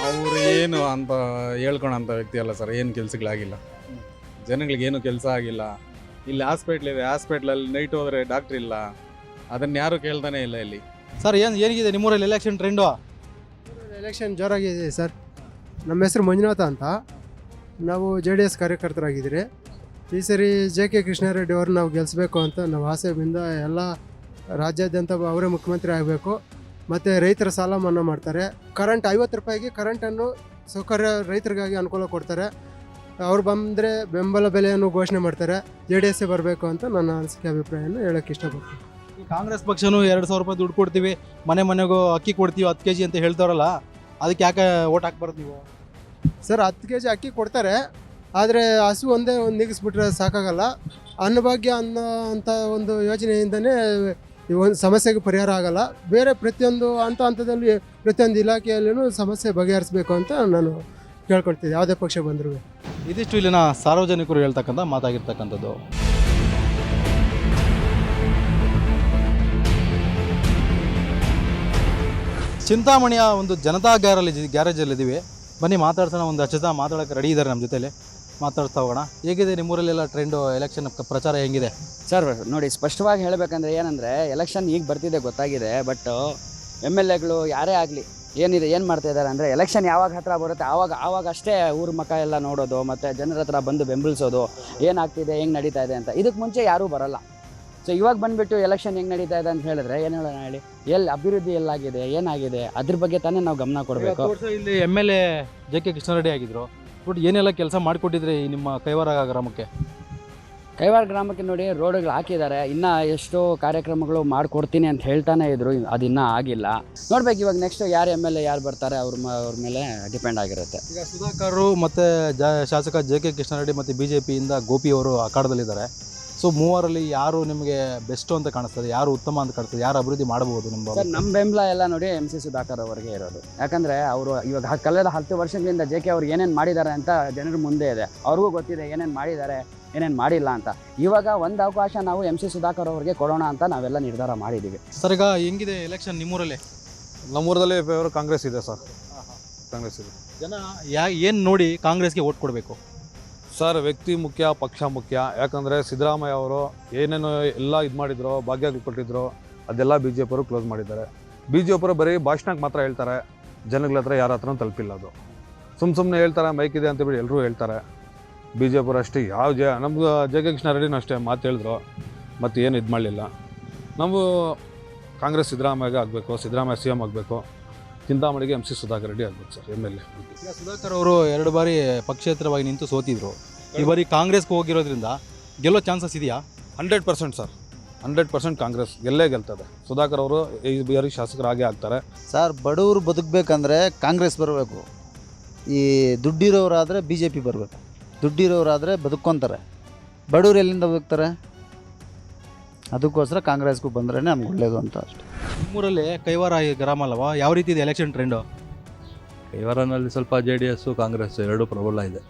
ಅವರು ಏನು ಅಂತ ಹೇಳ್ಕೊಳಂಥ ವ್ಯಕ್ತಿ ಅಲ್ಲ ಸರ್, ಏನು ಕೆಲಸಗಳಾಗಿಲ್ಲ, ಜನಗಳಿಗೆ ಏನು ಕೆಲಸ ಆಗಿಲ್ಲ. ಇಲ್ಲಿ ಹಾಸ್ಪಿಟ್ಲ್ ಇದೆ, ಹಾಸ್ಪಿಟ್ಲಲ್ಲಿ ನೈಟ್ ಹೋದರೆ ಡಾಕ್ಟ್ರ್ ಇಲ್ಲ, ಅದನ್ನು ಯಾರು ಕೇಳ್ತಾನೆ ಇಲ್ಲ ಇಲ್ಲಿ. ಸರ್ ಏನಿದೆ ನಿಮ್ಮೂರಲ್ಲಿ ಎಲೆಕ್ಷನ್ ಟ್ರೆಂಡು? ಎಲೆಕ್ಷನ್ ಜೋರಾಗಿದೆ ಸರ್. ನಮ್ಮ ಹೆಸರು ಮಂಜುನಾಥ ಅಂತ, ನಾವು JDS ಕಾರ್ಯಕರ್ತರಾಗಿದ್ದೀರಿ. ಈ ಸರಿ JK ಕೃಷ್ಣಾರೆಡ್ಡಿ ಅವರು ನಾವು ಗೆಲ್ಲಿಸ್ಬೇಕು ಅಂತ ನಾವು ಆಸೆಯಿಂದ ಎಲ್ಲ ರಾಜ್ಯಾದ್ಯಂತ ಅವರೇ ಮುಖ್ಯಮಂತ್ರಿ ಆಗಬೇಕು. ಮತ್ತು ರೈತರ ಸಾಲ ಮನ್ನಾ ಮಾಡ್ತಾರೆ. ಕರೆಂಟ್ 50 ರೂಪಾಯಿಗೆ ಕರೆಂಟನ್ನು ಸೌಕರ್ಯ ರೈತರಿಗಾಗಿ ಅನುಕೂಲ ಕೊಡ್ತಾರೆ. ಅವ್ರು ಬಂದರೆ ಬೆಂಬಲ ಬೆಲೆಯನ್ನು ಘೋಷಣೆ ಮಾಡ್ತಾರೆ. JDS ಬರಬೇಕು ಅಂತ ನನ್ನ ಅನಿಸಿಕೆ ಅಭಿಪ್ರಾಯನ ಹೇಳೋಕ್ಕೆ ಇಷ್ಟಪಡ್ತೀನಿ. ಈ ಕಾಂಗ್ರೆಸ್ ಪಕ್ಷನೂ 2,000 ರೂಪಾಯಿ ದುಡ್ಡು ಕೊಡ್ತೀವಿ, ಮನೆಗೂ ಅಕ್ಕಿ ಕೊಡ್ತೀವಿ 10 kg ಅಂತ ಹೇಳ್ತಾರಲ್ಲ, ಅದಕ್ಕೆ ಯಾಕೆ ಓಟ್ ಹಾಕ್ಬಾರ್ದು ನೀವು? ಸರ್ 10 kg ಅಕ್ಕಿ ಕೊಡ್ತಾರೆ, ಆದರೆ ಹಸು ಒಂದೇ ನಿಗಿಸ್ಬಿಟ್ರೆ ಸಾಕಾಗಲ್ಲ. ಅನ್ನಭಾಗ್ಯ ಅನ್ನೋ ಅಂಥ ಒಂದು ಯೋಜನೆಯಿಂದನೇ ಈ ಒಂದು ಸಮಸ್ಯೆಗೆ ಪರಿಹಾರ ಆಗಲ್ಲ. ಬೇರೆ ಪ್ರತಿಯೊಂದು ಹಂತದಲ್ಲಿ ಪ್ರತಿಯೊಂದು ಇಲಾಖೆಯಲ್ಲೂ ಸಮಸ್ಯೆ ಬಗೆಹರಿಸಬೇಕು ಅಂತ ನಾನು ಕೇಳ್ಕೊಳ್ತಿದ್ದೆ, ಯಾವುದೇ ಪಕ್ಷ ಬಂದರೂ. ಇದಿಷ್ಟು ಇಲ್ಲಿನ ಸಾರ್ವಜನಿಕರು ಹೇಳ್ತಕ್ಕಂಥ ಮಾತಾಗಿರ್ತಕ್ಕಂಥದ್ದು. ಚಿಂತಾಮಣಿಯ ಒಂದು ಜನತಾ ಗ್ಯಾರೇಜಲ್ಲಿದ್ದೀವಿ. ಬನ್ನಿ ಮಾತಾಡ್ಸೋಣ. ಒಂದು ಹಚ್ಚ ಮಾತಾಡೋಕ್ಕೆ ರೆಡಿ ಇದ್ದಾರೆ ನಮ್ಮ ಜೊತೆಲಿ, ಮಾತಾಡ್ತಾ ಹೋಗೋಣ. ಹೇಗಿದೆ ನಿಮ್ಮೂರಲ್ಲೆಲ್ಲ ಟ್ರೆಂಡು, ಎಲೆಕ್ಷನ್ ಪ್ರಚಾರ ಹೆಂಗಿದೆ? ಸರ್ ನೋಡಿ, ಸ್ಪಷ್ಟವಾಗಿ ಹೇಳಬೇಕಂದ್ರೆ ಏನಂದರೆ, ಎಲೆಕ್ಷನ್ ಈಗ ಬರ್ತಿದೆ ಗೊತ್ತಾಗಿದೆ, ಬಟ್ MLAಗಳು ಯಾರೇ ಆಗಲಿ ಏನು ಮಾಡ್ತಾ ಇದ್ದಾರೆ ಅಂದರೆ, ಎಲೆಕ್ಷನ್ ಯಾವಾಗ ಹತ್ರ ಬರುತ್ತೆ ಆವಾಗ ಅಷ್ಟೇ ಊರ ಮಕ್ಕ ಎಲ್ಲ ನೋಡೋದು, ಮತ್ತು ಜನರ ಹತ್ರ ಬಂದು ಬೆಂಬಲಿಸೋದು, ಏನಾಗ್ತಿದೆ ಹೆಂಗೆ ನಡೀತಾ ಇದೆ ಅಂತ. ಇದಕ್ಕೆ ಮುಂಚೆ ಯಾರೂ ಬರೋಲ್ಲ. ಸೊ ಇವಾಗ ಬಂದುಬಿಟ್ಟು ಎಲೆಕ್ಷನ್ ಹೆಂಗೆ ನಡೀತಾ ಇದೆ ಅಂತ ಹೇಳಿದ್ರೆ ಏನು ಹೇಳೋಣ ಹೇಳಿ? ಅಭಿವೃದ್ಧಿ ಎಲ್ಲಾಗಿದೆ, ಏನಾಗಿದೆ, ಅದ್ರ ಬಗ್ಗೆ ತಾನೇ ನಾವು ಗಮನ ಕೊಡಬೇಕು. ಇಲ್ಲಿ MLA JK ಕೃಷ್ಣಾರೆಡ್ಡಿ ಆಗಿದ್ರು, ಬಟ್ ಏನೆಲ್ಲ ಕೆಲಸ ಮಾಡಿಕೊಟ್ಟಿದ್ರೆ ಈ ನಿಮ್ಮ ಕೈವಾರ ಗ್ರಾಮಕ್ಕೆ? ಕೈವಾರ ಗ್ರಾಮಕ್ಕೆ ನೋಡಿ, ರೋಡ್ಗಳು ಹಾಕಿದ್ದಾರೆ, ಇನ್ನೂ ಎಷ್ಟೋ ಕಾರ್ಯಕ್ರಮಗಳು ಮಾಡಿಕೊಡ್ತೀನಿ ಅಂತ ಹೇಳ್ತಾನೆ ಇದ್ರು, ಅದು ಇನ್ನೂ ಆಗಿಲ್ಲ. ನೋಡ್ಬೇಕು ಇವಾಗ ನೆಕ್ಸ್ಟ್ ಯಾರು MLA ಯಾರು ಬರ್ತಾರೆ ಅವ್ರ ಮೇಲೆ ಡಿಪೆಂಡ್ ಆಗಿರುತ್ತೆ. ಈಗ ಸುಧಾಕರ್ ಮತ್ತು ಶಾಸಕ JK ಕೃಷ್ಣಾರೆಡ್ಡಿ ಮತ್ತು BJPಯಿಂದ ಗೋಪಿ ಅವರು ಅಖಾಡದಲ್ಲಿದ್ದಾರೆ. ಸೊ ಮೂವರಲ್ಲಿ ಯಾರು ನಿಮಗೆ ಬೆಸ್ಟ್ ಅಂತ ಕಾಣಿಸ್ತದೆ, ಯಾರು ಉತ್ತಮ ಅಂತ ಕಾಣಿಸ್ತದೆ, ಯಾರು ಅಭಿವೃದ್ಧಿ ಮಾಡಬಹುದು ನಿಮ್ಮ? ಸರ್ ನಮ್ಮ ಬೆಂಬಲ ಎಲ್ಲ ನೋಡಿ MC ಸುಧಾಕರ್ ಅವರಿಗೆ ಇರೋದು. ಯಾಕಂದರೆ ಅವರು ಇವಾಗ ಕಳೆದ 10 ವರ್ಷಗಳಿಂದ JK ಅವ್ರು ಏನೇನು ಮಾಡಿದ್ದಾರೆ ಅಂತ ಜನರ ಮುಂದೆ ಇದೆ, ಅವ್ರಿಗೂ ಗೊತ್ತಿದೆ ಏನೇನು ಮಾಡಿದ್ದಾರೆ ಏನೇನು ಮಾಡಿಲ್ಲ ಅಂತ. ಇವಾಗ ಒಂದು ಅವಕಾಶ ನಾವು MC ಸುಧಾಕರ್ ಅವರಿಗೆ ಕೊಡೋಣ ಅಂತ ನಾವೆಲ್ಲ ನಿರ್ಧಾರ ಮಾಡಿದ್ದೀವಿ. ಸರ್ ಈಗ ಹೆಂಗಿದೆ ಎಲೆಕ್ಷನ್ ನಿಮ್ಮೂರಲ್ಲಿ? ನಮ್ಮೂರಲ್ಲಿ ಫೇವರ್ ಕಾಂಗ್ರೆಸ್ ಇದೆ ಸರ್, ಕಾಂಗ್ರೆಸ್ ಇದೆ. ಜನ ಏನು ನೋಡಿ ಕಾಂಗ್ರೆಸ್ಗೆ ಓಟ್ ಕೊಡಬೇಕು? ಸರ್ ವ್ಯಕ್ತಿ ಮುಖ್ಯ, ಪಕ್ಷ ಮುಖ್ಯ. ಯಾಕಂದರೆ ಸಿದ್ದರಾಮಯ್ಯ ಅವರು ಏನೇನು ಎಲ್ಲ ಇದು ಮಾಡಿದ್ರು, ಭಾಗ್ಯಗಳು ಕೊಟ್ಟಿದ್ರು, ಅದೆಲ್ಲ BJP ಅವರು ಕ್ಲೋಸ್ ಮಾಡಿದ್ದಾರೆ. BJP ಅವರು ಬರೀ ಭಾಷಣಕ್ಕೆ ಮಾತ್ರ ಹೇಳ್ತಾರೆ, ಜನಗಳ ಹತ್ರ ಯಾರ ಹತ್ರ ತಲುಪಿಲ್ಲ. ಅದು ಸುಮ್ಮನೆ ಹೇಳ್ತಾರೆ, ಮೈಕ್ ಇದೆ ಅಂತೇಳಿ ಎಲ್ಲರೂ ಹೇಳ್ತಾರೆ. BJP ಅವರು ಅಷ್ಟೇ ನಮ್ಗೆ JK ಕೃಷ್ಣಾರೆಡ್ಡಿನೂ ಅಷ್ಟೇ ಮಾತು ಹೇಳಿದ್ರು, ಮತ್ತು ಏನು ಇದು ಮಾಡಲಿಲ್ಲ. ನಾವು ಕಾಂಗ್ರೆಸ್ ಸಿದ್ದರಾಮಯ್ಯಗೆ ಆಗಬೇಕು, ಸಿದ್ದರಾಮಯ್ಯ CM ಆಗಬೇಕು, ಚಿಂತಾಮಣಿಗೆ MC ಸುಧಾಕರ್ ರೆಡ್ಡಿ ಆಗಬೇಕು ಸರ್ MLA. ಈಗ ಸುಧಾಕರ್ ಅವರು 2 ಬಾರಿ ಪಕ್ಷೇತರವಾಗಿ ನಿಂತು ಸೋತಿದ್ರು, ಈ ಬಾರಿ ಕಾಂಗ್ರೆಸ್ಗೆ ಹೋಗಿರೋದ್ರಿಂದ ಗೆಲ್ಲೋ ಚಾನ್ಸಸ್ ಇದೆಯಾ? 100% ಸರ್, 100% ಕಾಂಗ್ರೆಸ್ ಗೆಲ್ತದೆ. ಸುಧಾಕರ್ ಅವರು ಈ ಬಾರಿ ಶಾಸಕರಾಗೇ ಆಗ್ತಾರೆ ಸರ್. ಬಡವರು ಬದುಕಬೇಕಂದ್ರೆ ಕಾಂಗ್ರೆಸ್ ಬರಬೇಕು, ಈ ದುಡ್ಡಿರೋರಾದರೆ BJP ಬರಬೇಕು. ದುಡ್ಡಿರೋರಾದರೆ ಬದುಕ್ಕೊತಾರೆ, ಬಡವರು ಎಲ್ಲಿಂದ ಬದುಕ್ತಾರೆ? ಅದಕ್ಕೋಸ್ಕರ ಕಾಂಗ್ರೆಸ್ಗೂ ಬಂದ್ರೇ ನಮ್ಗೆ ಒಳ್ಳೇದು ಅಂತ ಅಷ್ಟೇ. ನಿಮ್ಮೂರಲ್ಲಿ ಕೈವಾರ ಗ್ರಾಮ ಅಲ್ವಾ, ಯಾವ ರೀತಿ ಇದೆ ಎಲೆಕ್ಷನ್ ಟ್ರೆಂಡು? ಕೈವಾರನಲ್ಲಿ ಸ್ವಲ್ಪ JDS ಕಾಂಗ್ರೆಸ್ ಎರಡೂ ಪ್ರಬಲ ಇದೆ,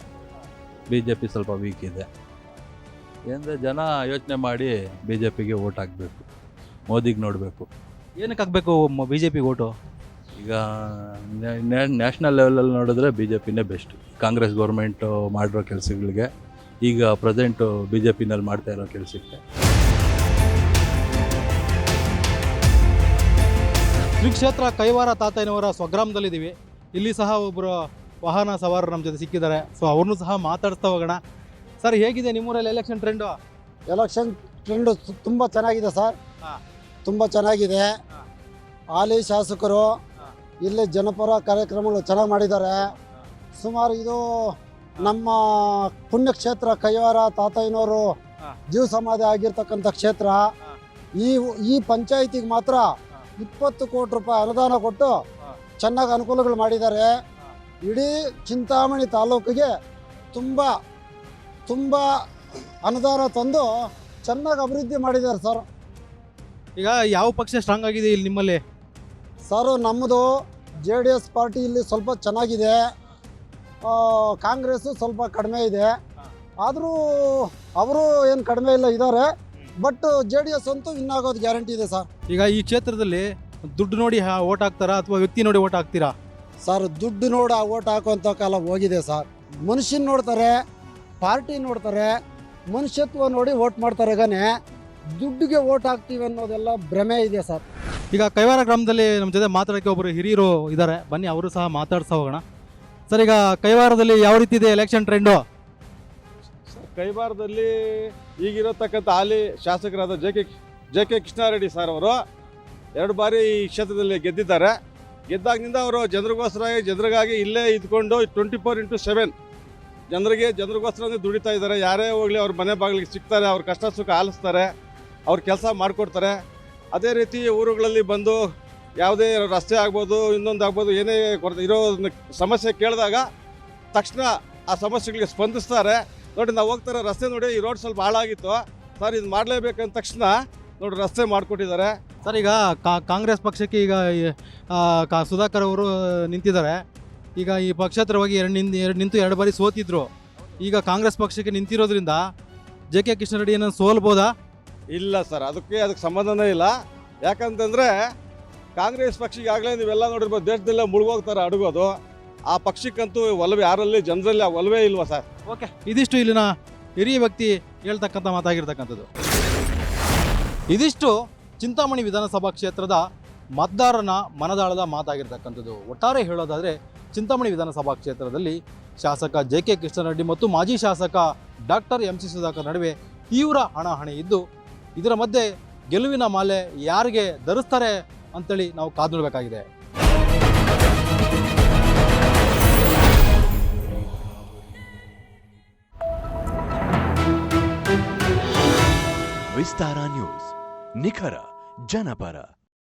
BJP ಸ್ವಲ್ಪ ವೀಕ್ ಇದೆ. ಏನಂದರೆ ಜನ ಯೋಚನೆ ಮಾಡಿ BJPಗೆ ಓಟ್ ಹಾಕಬೇಕು, ಮೋದಿಗೆ ನೋಡಬೇಕು. ಏನಕ್ಕೆ ಹಾಕಬೇಕು BJP ಓಟು? ಈಗ ನ್ಯಾಷನಲ್ ಲೆವೆಲಲ್ಲಿ ನೋಡಿದ್ರೆ BJPನೇ ಬೆಸ್ಟ್. ಕಾಂಗ್ರೆಸ್ ಗೌರ್ಮೆಂಟು ಮಾಡಿರೋ ಕೆಲಸಗಳಿಗೆ, ಈಗ ಪ್ರೆಸೆಂಟು BJPನಲ್ಲಿ ಮಾಡ್ತಾ ಇರೋ ಕೆಲಸಕ್ಕೆ. ಶ್ರೀ ಕ್ಷೇತ್ರ ಕೈವಾರ ತಾತಯ್ಯನವರ ಸ್ವಗ್ರಾಮದಲ್ಲಿದ್ದೀವಿ. ಇಲ್ಲಿ ಸಹ ಒಬ್ಬರು ವಾಹನ ಸವಾರರು ನಮ್ಮ ಜೊತೆ ಸಿಕ್ಕಿದ್ದಾರೆ. ಸೊ ಅವ್ರನ್ನೂ ಸಹ ಮಾತಾಡ್ತಾ ಹೋಗೋಣ. ಸರ್ ಹೇಗಿದೆ ನಿಮ್ಮೂರಲ್ಲಿ ಎಲೆಕ್ಷನ್ ಟ್ರೆಂಡು? ಎಲೆಕ್ಷನ್ ಟ್ರೆಂಡು ತುಂಬ ಚೆನ್ನಾಗಿದೆ ಸರ್, ತುಂಬ ಚೆನ್ನಾಗಿದೆ. ಹಾಲಿ ಶಾಸಕರು ಇಲ್ಲಿ ಜನಪರ ಕಾರ್ಯಕ್ರಮಗಳು ಚೆನ್ನಾಗಿ ಮಾಡಿದ್ದಾರೆ. ಸುಮಾರು ಇದು ನಮ್ಮ ಪುಣ್ಯಕ್ಷೇತ್ರ ಕೈವಾರ ತಾತಯ್ಯನವರು ಜೀವ ಸಮಾಧಿ ಆಗಿರ್ತಕ್ಕಂಥ ಕ್ಷೇತ್ರ. ಈ ಪಂಚಾಯಿತಿಗೆ ಮಾತ್ರ 20 ಕೋಟಿ ರೂಪಾಯಿ ಅನುದಾನ ಕೊಟ್ಟು ಚೆನ್ನಾಗಿ ಅನುಕೂಲಗಳು ಮಾಡಿದ್ದಾರೆ. ಇಡೀ ಚಿಂತಾಮಣಿ ತಾಲೂಕಿಗೆ ತುಂಬ ಅನುದಾನ ತಂದು ಚೆನ್ನಾಗಿ ಅಭಿವೃದ್ಧಿ ಮಾಡಿದ್ದಾರೆ ಸರ್. ಈಗ ಯಾವ ಪಕ್ಷ ಸ್ಟ್ರಾಂಗ್ ಆಗಿದೆ ಇಲ್ಲಿ ನಿಮ್ಮಲ್ಲಿ? ಸರ್ ನಮ್ಮದು JDS ಪಾರ್ಟಿ ಇಲ್ಲಿ ಸ್ವಲ್ಪ ಚೆನ್ನಾಗಿದೆ, ಕಾಂಗ್ರೆಸ್ಸು ಸ್ವಲ್ಪ ಕಡಿಮೆ ಇದೆ. ಆದರೂ ಅವರು ಏನು ಕಡಿಮೆ ಇಲ್ಲ ಇದ್ದಾರೆ. ಬಟ್ JDS ಅಂತೂ ವಿನ್ ಆಗೋದು ಗ್ಯಾರಂಟಿ ಇದೆ ಸರ್. ಈಗ ಈ ಕ್ಷೇತ್ರದಲ್ಲಿ ದುಡ್ಡು ನೋಡಿ ಓಟ್ ಹಾಕ್ತಾರಾ ಅಥವಾ ವ್ಯಕ್ತಿ ನೋಡಿ ಓಟ್ ಹಾಕ್ತೀರಾ? ಸರ್ ದುಡ್ಡು ನೋಡಿ ಓಟ್ ಹಾಕುವಂಥ ಕಾಲ ಹೋಗಿದೆ ಸರ್. ಮನುಷ್ಯನ ನೋಡ್ತಾರೆ, ಪಾರ್ಟಿ ನೋಡ್ತಾರೆ, ಮನುಷ್ಯತ್ವ ನೋಡಿ ಓಟ್ ಮಾಡ್ತಾರೆ ಗಾನೆ ದುಡ್ಡಿಗೆ ಓಟ್ ಹಾಕ್ತೀವಿ ಅನ್ನೋದೆಲ್ಲ ಭ್ರಮೆ ಇದೆ ಸರ್. ಈಗ ಕೈವಾರ ಗ್ರಾಮದಲ್ಲಿ ನಮ್ಮ ಜೊತೆ ಮಾತಾಡೋಕ್ಕೆ ಒಬ್ಬರು ಹಿರಿಯರು ಇದ್ದಾರೆ, ಬನ್ನಿ ಅವರು ಸಹ ಮಾತಾಡ್ಸ ಹೋಗೋಣ. ಸರ್, ಈಗ ಕೈವಾರದಲ್ಲಿ ಯಾವ ರೀತಿ ಇದೆ ಎಲೆಕ್ಷನ್ ಟ್ರೆಂಡು? ಕೈವಾರದಲ್ಲಿ ಈಗಿರತಕ್ಕಂಥ ಹಾಲಿ ಶಾಸಕರಾದ ಜೆ ಕೆ ಕೃಷ್ಣಾರೆಡ್ಡಿ ಸರ್ ಅವರು 2 ಬಾರಿ ಈ ಕ್ಷೇತ್ರದಲ್ಲಿ ಗೆದ್ದಿದ್ದಾರೆ. ಗೆದ್ದಾಗಿನಿಂದ ಅವರು ಜನರಿಗಾಗಿ ಇಲ್ಲೇ ಇದ್ಕೊಂಡು 24/7 ಜನರಿಗೋಸ್ಕರ ದುಡಿತಾ ಇದ್ದಾರೆ. ಯಾರೇ ಹೋಗಲಿ ಅವ್ರ ಮನೆ ಬಾಗಿಲಿಗೆ ಸಿಗ್ತಾರೆ, ಅವ್ರ ಕಷ್ಟ ಸುಖ ಆಲಿಸ್ತಾರೆ, ಅವ್ರ ಕೆಲಸ ಮಾಡಿಕೊಡ್ತಾರೆ. ಅದೇ ರೀತಿ ಊರುಗಳಲ್ಲಿ ಬಂದು ಯಾವುದೇ ರಸ್ತೆ ಆಗ್ಬೋದು, ಇನ್ನೊಂದು ಆಗ್ಬೋದು, ಏನೇ ಇರೋ ಸಮಸ್ಯೆ ಕೇಳಿದಾಗ ತಕ್ಷಣ ಆ ಸಮಸ್ಯೆಗಳಿಗೆ ಸ್ಪಂದಿಸ್ತಾರೆ. ನೋಡಿ, ನಾವು ಹೋಗ್ತಾರೆ ರಸ್ತೆ ನೋಡಿ, ಈ ರೋಡ್ ಸ್ವಲ್ಪ ಹಾಳಾಗಿತ್ತು ಸರ್, ಇದು ಮಾಡಲೇಬೇಕಂದ ತಕ್ಷಣ ನೋಡಿ ರಸ್ತೆ ಮಾಡಿಕೊಟ್ಟಿದ್ದಾರೆ. ಸರ್, ಈಗ ಕಾಂಗ್ರೆಸ್ ಪಕ್ಷಕ್ಕೆ ಈಗ ಸುಧಾಕರ್ ಅವರು ನಿಂತಿದ್ದಾರೆ. ಈಗ ಈ ಪಕ್ಷೇತರವಾಗಿ ನಿಂತು 2 ಬಾರಿ ಸೋತಿದ್ರು. ಈಗ ಕಾಂಗ್ರೆಸ್ ಪಕ್ಷಕ್ಕೆ ನಿಂತಿರೋದ್ರಿಂದ ಜೆ ಕೆ ಕೃಷ್ಣಾರೆಡ್ಡಿಯನ್ನು ಸೋಲ್ಬೋದಾ? ಇಲ್ಲ ಸರ್, ಅದಕ್ಕೆ ಸಂಬಂಧನೇ ಇಲ್ಲ. ಯಾಕಂತಂದರೆ ಕಾಂಗ್ರೆಸ್ ಪಕ್ಷಕ್ಕೆ ಆಗಲೇ ನೀವೆಲ್ಲ ನೋಡಿರ್ಬೋದು, ದೇಶದಲ್ಲೇ ಮುಳುಗೋಗ್ತಾರೆ ಅಡುಗೋದು. ಆ ಪಕ್ಷಕ್ಕಂತೂ ಒಲವೇ ಯಾರಲ್ಲಿ ಜನರಲ್ಲಿ ಆ ಒಲವೇ ಇಲ್ವಾ ಸರ್? ಓಕೆ, ಇದಿಷ್ಟು ಇಲ್ಲಿನ ಹಿರಿಯ ವ್ಯಕ್ತಿ ಹೇಳ್ತಕ್ಕಂಥ ಮಾತಾಗಿರ್ತಕ್ಕಂಥದ್ದು. ಇದಿಷ್ಟು ಚಿಂತಾಮಣಿ ವಿಧಾನಸಭಾ ಕ್ಷೇತ್ರದ ಮತದಾರನ ಮನದಾಳದ ಮಾತಾಗಿರ್ತಕ್ಕಂಥದ್ದು. ಒಟ್ಟಾರೆ ಹೇಳೋದಾದರೆ ಚಿಂತಾಮಣಿ ವಿಧಾನಸಭಾ ಕ್ಷೇತ್ರದಲ್ಲಿ ಶಾಸಕ ಜೆ ಕೆ ಕೃಷ್ಣಾರೆಡ್ಡಿ ಮತ್ತು ಮಾಜಿ ಶಾಸಕ ಡಾಕ್ಟರ್ MC ಸುಧಾಕರ್ ನಡುವೆ ತೀವ್ರ ಹಣಾಹಣಿ ಇದ್ದು, ಇದರ ಮಧ್ಯೆ ಗೆಲುವಿನ ಮಾಲೆ ಯಾರಿಗೆ ಧರಿಸ್ತಾರೆ ಅಂತೇಳಿ ನಾವು ಕಾದು ನೋಡಬೇಕಾಗಿದೆ. ವಿಸ್ತಾರ ನ್ಯೂಸ್, ನಿಖರ ಜನಪರ.